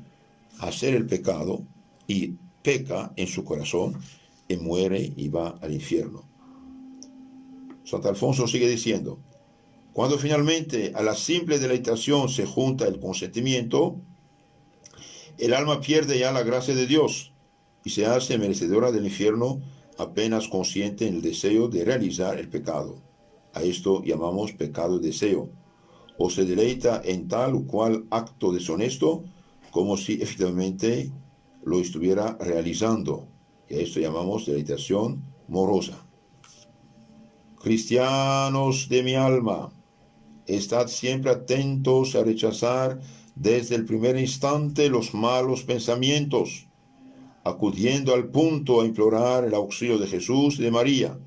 S1: hacer el pecado y peca en su corazón y muere y va al infierno. Santo Alfonso sigue diciendo: cuando finalmente a la simple deleitación se junta el consentimiento, el alma pierde ya la gracia de Dios y se hace merecedora del infierno apenas consciente en el deseo de realizar el pecado. A esto llamamos pecado de deseo. O se deleita en tal o cual acto deshonesto como si efectivamente lo estuviera realizando. Y a esto llamamos deleitación morosa. Cristianos de mi alma, estad siempre atentos a rechazar desde el primer instante los malos pensamientos, acudiendo al punto a implorar el auxilio de Jesús y de María.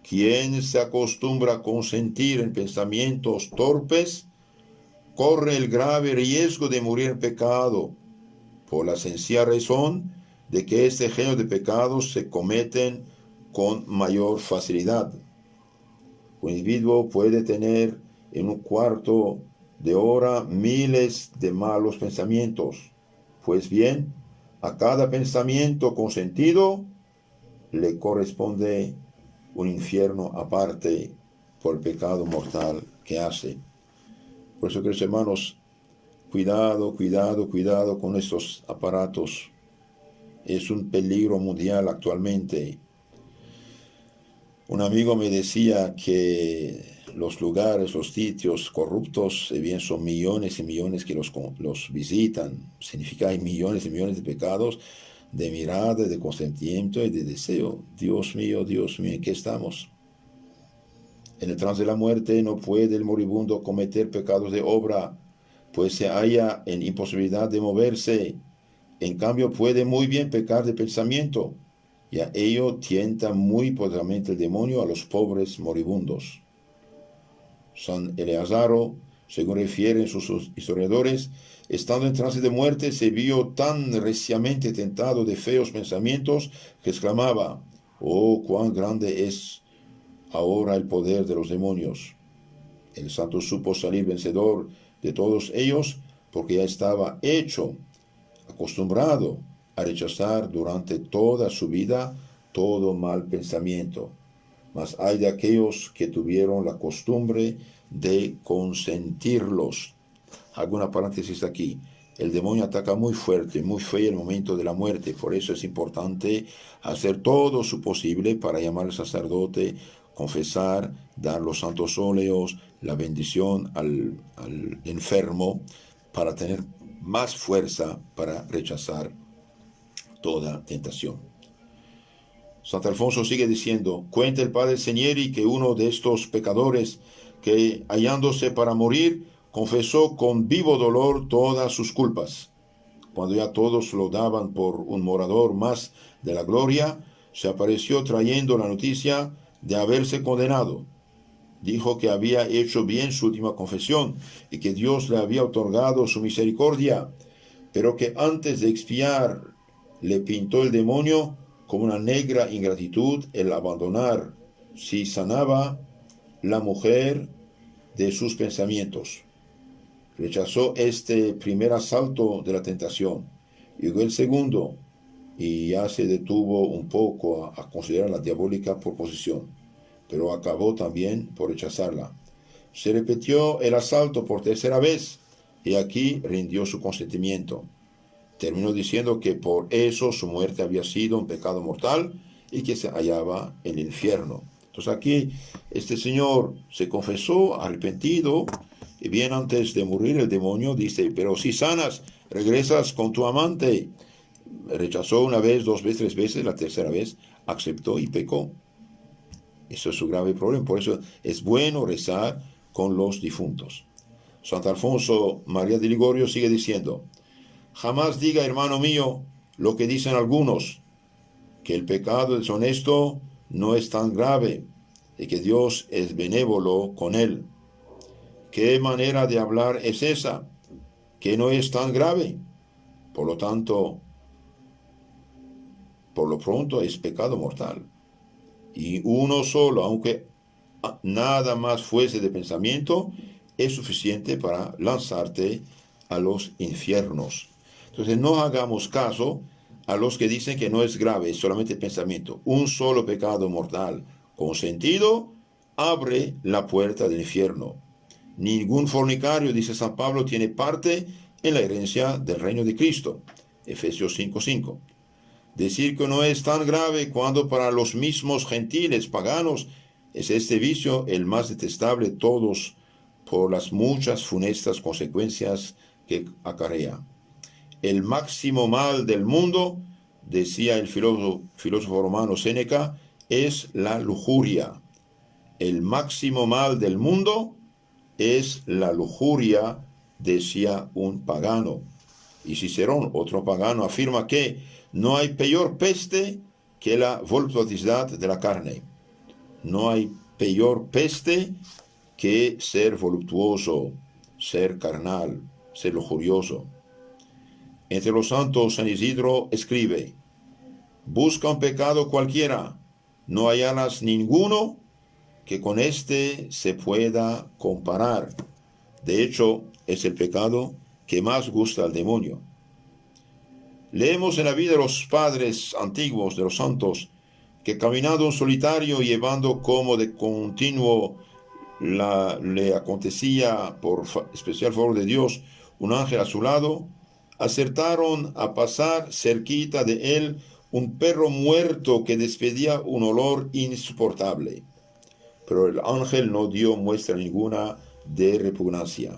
S1: Quien se acostumbra a consentir en pensamientos torpes, corre el grave riesgo de morir en pecado, por la sencilla razón de que este género de pecados se cometen con mayor facilidad. Un individuo puede tener en un cuarto de hora miles de malos pensamientos. Pues bien, a cada pensamiento consentido le corresponde un infierno aparte por el pecado mortal que hace. Por eso, queridos hermanos, cuidado con estos aparatos. Es un peligro mundial actualmente. Un amigo me decía que los lugares, los sitios corruptos, bien son millones y millones que los visitan. Significa hay millones y millones de pecados, de mirada, de consentimiento y de deseo. Dios mío, ¿en qué estamos? En el trance de la muerte no puede el moribundo cometer pecados de obra, pues se halla en imposibilidad de moverse. En cambio puede muy bien pecar de pensamiento, y a ello tienta muy poderosamente el demonio a los pobres moribundos. San Eleazaro, según refieren sus historiadores, estando en trance de muerte, se vio tan reciamente tentado de feos pensamientos que exclamaba: «Oh, cuán grande es ahora el poder de los demonios». El santo supo salir vencedor de todos ellos porque ya estaba acostumbrado a rechazar durante toda su vida todo mal pensamiento. Mas hay de aquellos que tuvieron la costumbre de consentirlos. Alguna paréntesis aquí. El demonio ataca muy fuerte, muy feo en el momento de la muerte. Por eso es importante hacer todo su posible para llamar al sacerdote, confesar, dar los santos óleos, la bendición al enfermo, para tener más fuerza para rechazar toda tentación. Santo Alfonso sigue diciendo: cuenta el padre Segneri que uno de estos pecadores, que hallándose para morir, confesó con vivo dolor todas sus culpas. Cuando ya todos lo daban por un morador más de la gloria, se apareció trayendo la noticia de haberse condenado. Dijo que había hecho bien su última confesión y que Dios le había otorgado su misericordia, pero que antes de expiar le pintó el demonio como una negra ingratitud el abandonar, si sanaba, la mujer de sus pensamientos. Rechazó este primer asalto de la tentación, llegó el segundo y ya se detuvo un poco a considerar la diabólica proposición, pero acabó también por rechazarla. Se repitió el asalto por tercera vez y aquí rindió su consentimiento. Terminó diciendo que por eso su muerte había sido un pecado mortal y que se hallaba en el infierno. Entonces aquí este señor se confesó arrepentido, y bien antes de morir el demonio dice: pero si sanas, regresas con tu amante. Rechazó una vez, dos veces, tres veces, la tercera vez aceptó y pecó. Eso es su grave problema. Por eso es bueno rezar con los difuntos. Santo Alfonso María de Ligorio sigue diciendo: jamás diga, hermano mío, lo que dicen algunos, que el pecado deshonesto no es tan grave y que Dios es benévolo con él. ¿Qué manera de hablar es esa? Que no es tan grave. Por lo tanto, por lo pronto es pecado mortal. Y uno solo, aunque nada más fuese de pensamiento, es suficiente para lanzarte a los infiernos. Entonces no hagamos caso a los que dicen que no es grave, es solamente pensamiento. Un solo pecado mortal consentido abre la puerta del infierno. Ningún fornicario, dice San Pablo, tiene parte en la herencia del reino de Cristo. Efesios 5:5. Decir que no es tan grave cuando para los mismos gentiles paganos es este vicio el más detestable de todos por las muchas funestas consecuencias que acarrea. El máximo mal del mundo, decía el filósofo romano Séneca, es la lujuria. El máximo mal del mundo es la lujuria, decía un pagano. Y Cicerón, otro pagano, afirma que no hay peor peste que la voluptuosidad de la carne. No hay peor peste que ser voluptuoso, ser carnal, ser lujurioso. Entre los santos, San Isidro escribe: busca un pecado cualquiera, no hallarás ninguno que con este se pueda comparar. De hecho, es el pecado que más gusta al demonio. Leemos en la vida de los padres antiguos, de los santos, que caminando en solitario, llevando como de continuo le acontecía por especial favor de Dios un ángel a su lado, acertaron a pasar cerquita de él un perro muerto que despedía un olor insoportable. Pero el ángel no dio muestra ninguna de repugnancia.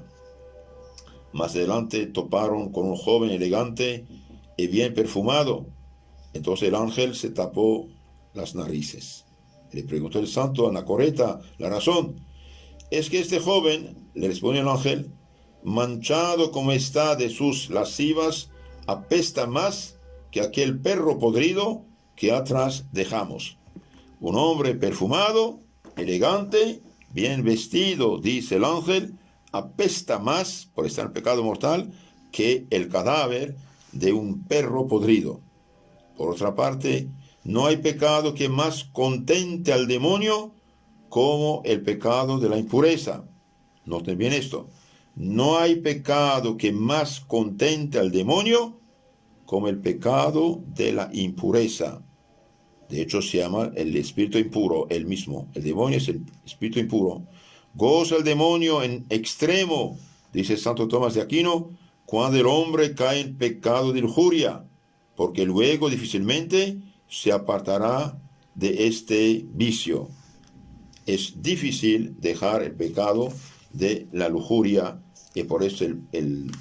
S1: Más adelante toparon con un joven elegante y bien perfumado. Entonces el ángel se tapó las narices. Le preguntó el santo anacoreta la razón. Es que este joven, le respondió el ángel, manchado como está de sus lascivas, apesta más que aquel perro podrido que atrás dejamos. Un hombre perfumado, elegante, bien vestido, dice el ángel, apesta más, por estar en pecado mortal, que el cadáver de un perro podrido. Por otra parte, no hay pecado que más contente al demonio como el pecado de la impureza. Noten bien esto. No hay pecado que más contente al demonio como el pecado de la impureza. De hecho, se llama el espíritu impuro, el mismo. El demonio es el espíritu impuro. Goza el demonio en extremo, dice Santo Tomás de Aquino, cuando el hombre cae en pecado de lujuria, porque luego difícilmente se apartará de este vicio. Es difícil dejar el pecado de la lujuria y por eso el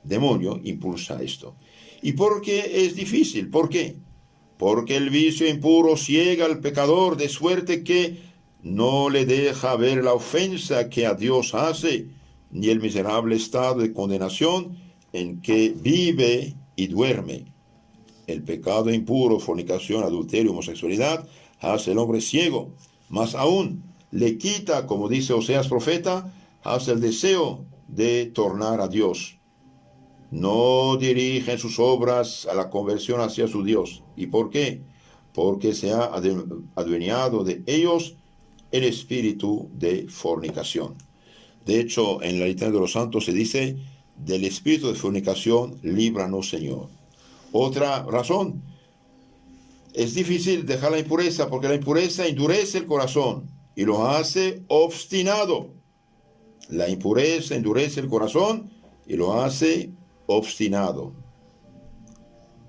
S1: demonio impulsa esto. ¿Y por qué es difícil? ¿Por qué? Porque el vicio impuro ciega al pecador de suerte que no le deja ver la ofensa que a Dios hace, ni el miserable estado de condenación en que vive y duerme. El pecado impuro, fornicación, adulterio, homosexualidad, hace el hombre ciego. Más aún, le quita, como dice Oseas profeta, hace el deseo de tornar a Dios. No dirigen sus obras a la conversión hacia su Dios. ¿Y por qué? Porque se ha adueñado de ellos el espíritu de fornicación. De hecho, en la litania de los santos se dice, del espíritu de fornicación, líbranos, Señor. Otra razón, es difícil dejar la impureza porque la impureza endurece el corazón y lo hace obstinado. La impureza endurece el corazón y lo hace obstinado.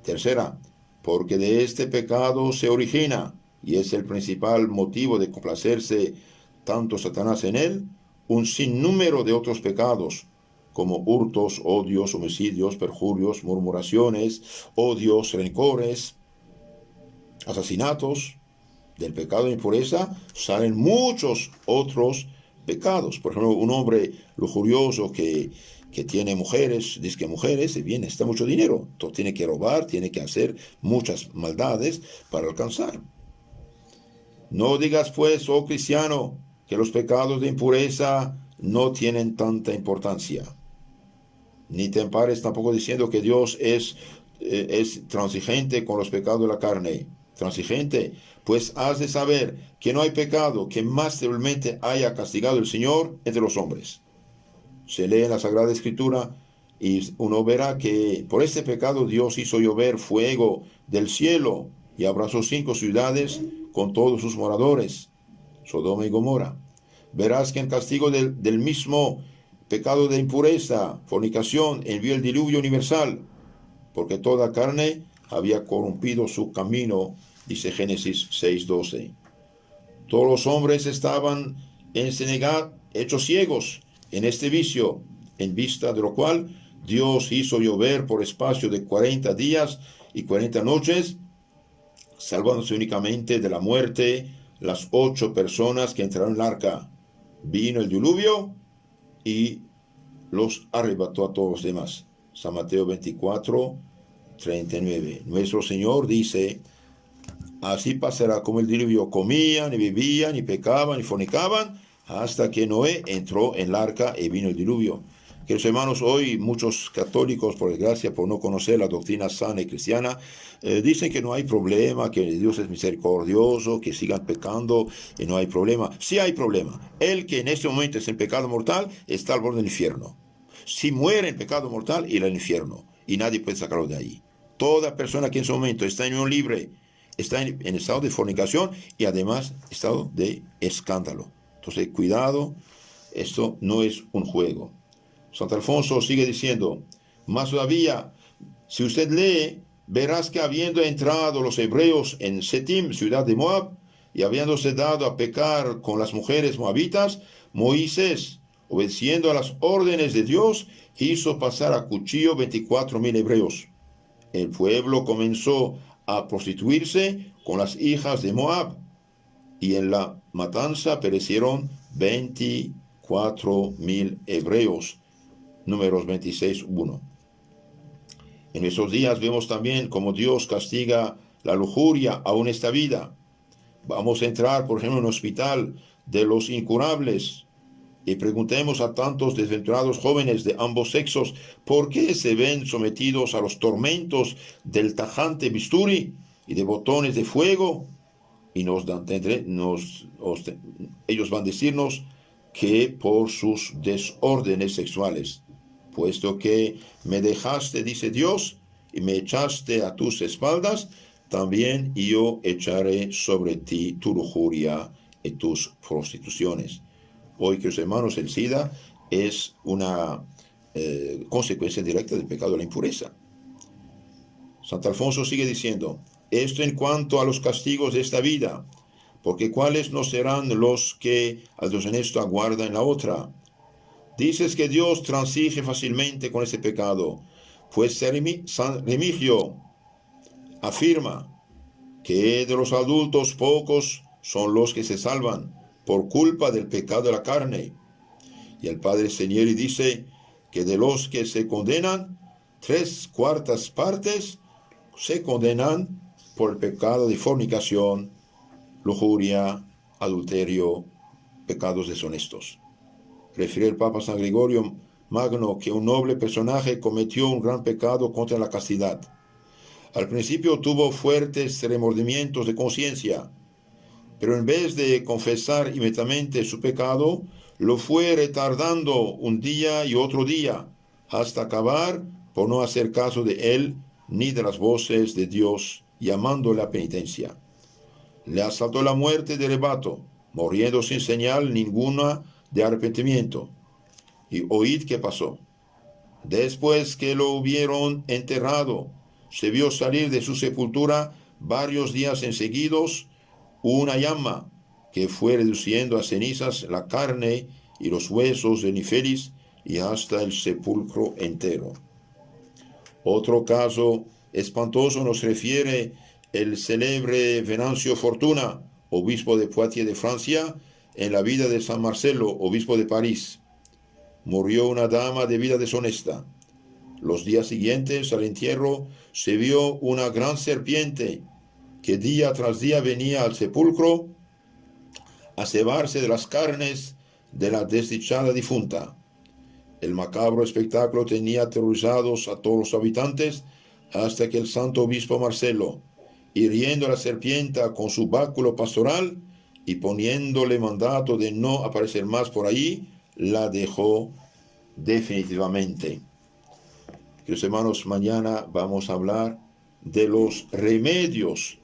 S1: Tercera, porque de este pecado se origina, y es el principal motivo de complacerse tanto Satanás en él, un sinnúmero de otros pecados, como hurtos, odios, homicidios, perjurios, murmuraciones, odios, rencores, asesinatos. Del pecado de impureza salen muchos otros pecados. Por ejemplo, un hombre lujurioso que tiene mujeres, dice que mujeres, y bien, necesita mucho dinero. Entonces tiene que robar, tiene que hacer muchas maldades para alcanzar. No digas pues, oh cristiano, que los pecados de impureza no tienen tanta importancia. Ni te ampares tampoco diciendo que Dios es es transigente con los pecados de la carne. Transigente, pues has de saber que no hay pecado que más terriblemente haya castigado el Señor entre los hombres. Se lee en la Sagrada Escritura y uno verá que por este pecado Dios hizo llover fuego del cielo y abrazó 5 ciudades con todos sus moradores, Sodoma y Gomorra. Verás que en castigo del mismo pecado de impureza, fornicación, envió el diluvio universal, porque toda carne había corrompido su camino, dice Génesis 6:12. Todos los hombres estaban en ceguedad, hechos ciegos en este vicio, en vista de lo cual Dios hizo llover por espacio de 40 días y 40 noches, salvándose únicamente de la muerte las 8 personas que entraron en el arca. Vino el diluvio y los arrebató a todos los demás. San Mateo 24:39. Nuestro Señor dice: así pasará como el diluvio. Comían y bebían y pecaban y fornicaban hasta que Noé entró en el arca y vino el diluvio. Queridos hermanos, hoy muchos católicos, por desgracia, por no conocer la doctrina sana y cristiana, dicen que no hay problema, que Dios es misericordioso, que sigan pecando y no hay problema. Sí hay problema. El que en este momento es en pecado mortal está al borde del infierno. Si muere en pecado mortal, irá al infierno y nadie puede sacarlo de ahí. Toda persona que en ese momento está en unión libre, está en estado de fornicación y además estado de escándalo. Entonces, cuidado, esto no es un juego. Santo Alfonso sigue diciendo: más todavía, si usted lee, verás que habiendo entrado los hebreos en Setim, ciudad de Moab, y habiéndose dado a pecar con las mujeres moabitas, Moisés, obedeciendo a las órdenes de Dios, hizo pasar a cuchillo 24,000 hebreos. El pueblo comenzó a prostituirse con las hijas de Moab, y en la matanza perecieron 24,000 hebreos. Números 26:1. En esos días vemos también cómo Dios castiga la lujuria aún esta vida. Vamos a entrar, por ejemplo, en un hospital de los incurables y preguntemos a tantos desventurados jóvenes de ambos sexos por qué se ven sometidos a los tormentos del tajante bisturi y de botones de fuego, y ellos van a decirnos que por sus desórdenes sexuales. Puesto que me dejaste, dice Dios, y me echaste a tus espaldas, también yo echaré sobre ti tu lujuria y tus prostituciones. Hoy, queridos hermanos, el SIDA es una consecuencia directa del pecado de la impureza. Santo Alfonso sigue diciendo: esto en cuanto a los castigos de esta vida, porque cuáles no serán los que al deshonesto aguarda en la otra. Dices que Dios transige fácilmente con ese pecado, pues San Remigio afirma que de los adultos pocos son los que se salvan por culpa del pecado de la carne. Y el Padre Señeri dice que de los que se condenan, 3/4 partes se condenan por el pecado de fornicación, lujuria, adulterio, pecados deshonestos. Refirió el Papa San Gregorio Magno que un noble personaje cometió un gran pecado contra la castidad. Al principio tuvo fuertes remordimientos de conciencia, pero en vez de confesar inmediatamente su pecado, lo fue retardando un día y otro día, hasta acabar por no hacer caso de él ni de las voces de Dios, llamándole a penitencia. Le asaltó la muerte de rebato, muriendo sin señal ninguna de arrepentimiento. Y oíd qué pasó. Después que lo hubieron enterrado, se vio salir de su sepultura varios días enseguidos una llama que fue reduciendo a cenizas la carne y los huesos del infeliz y hasta el sepulcro entero. Otro caso espantoso nos refiere el célebre Venancio Fortuna, obispo de Poitiers de Francia, en la vida de San Marcelo, obispo de París. Murió una dama de vida deshonesta. Los días siguientes al entierro se vio una gran serpiente que día tras día venía al sepulcro a cebarse de las carnes de la desdichada difunta. El macabro espectáculo tenía aterrorizados a todos los habitantes hasta que el santo obispo Marcelo, hiriendo a la serpiente con su báculo pastoral y poniéndole mandato de no aparecer más por ahí, la dejó definitivamente. Queridos hermanos, mañana vamos a hablar de los remedios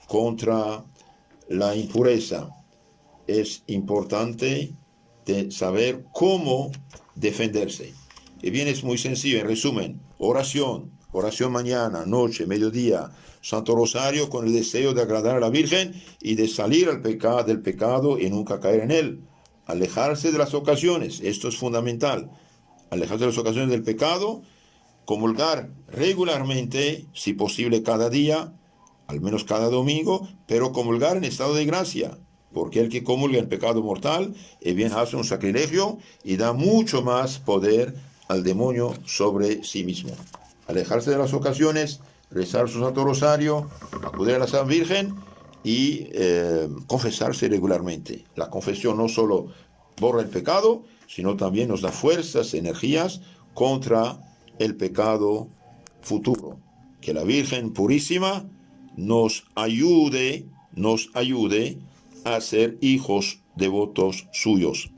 S1: contra la impureza. Es importante de saber cómo defenderse. Y bien, es muy sencillo. En resumen, oración mañana, noche, mediodía, Santo Rosario con el deseo de agradar a la Virgen y de salir del pecado y nunca caer en él. Alejarse de las ocasiones, esto es fundamental. Alejarse de las ocasiones del pecado, comulgar regularmente, si posible cada día, al menos cada domingo, pero comulgar en estado de gracia, porque el que comulga en pecado mortal, bien hace un sacrilegio y da mucho más poder al demonio sobre sí mismo. Alejarse de las ocasiones, rezar su Santo Rosario, acudir a la Santa Virgen y confesarse regularmente. La confesión no solo borra el pecado, sino también nos da fuerzas, energías contra el pecado futuro. Que la Virgen Purísima nos ayude a ser hijos devotos suyos.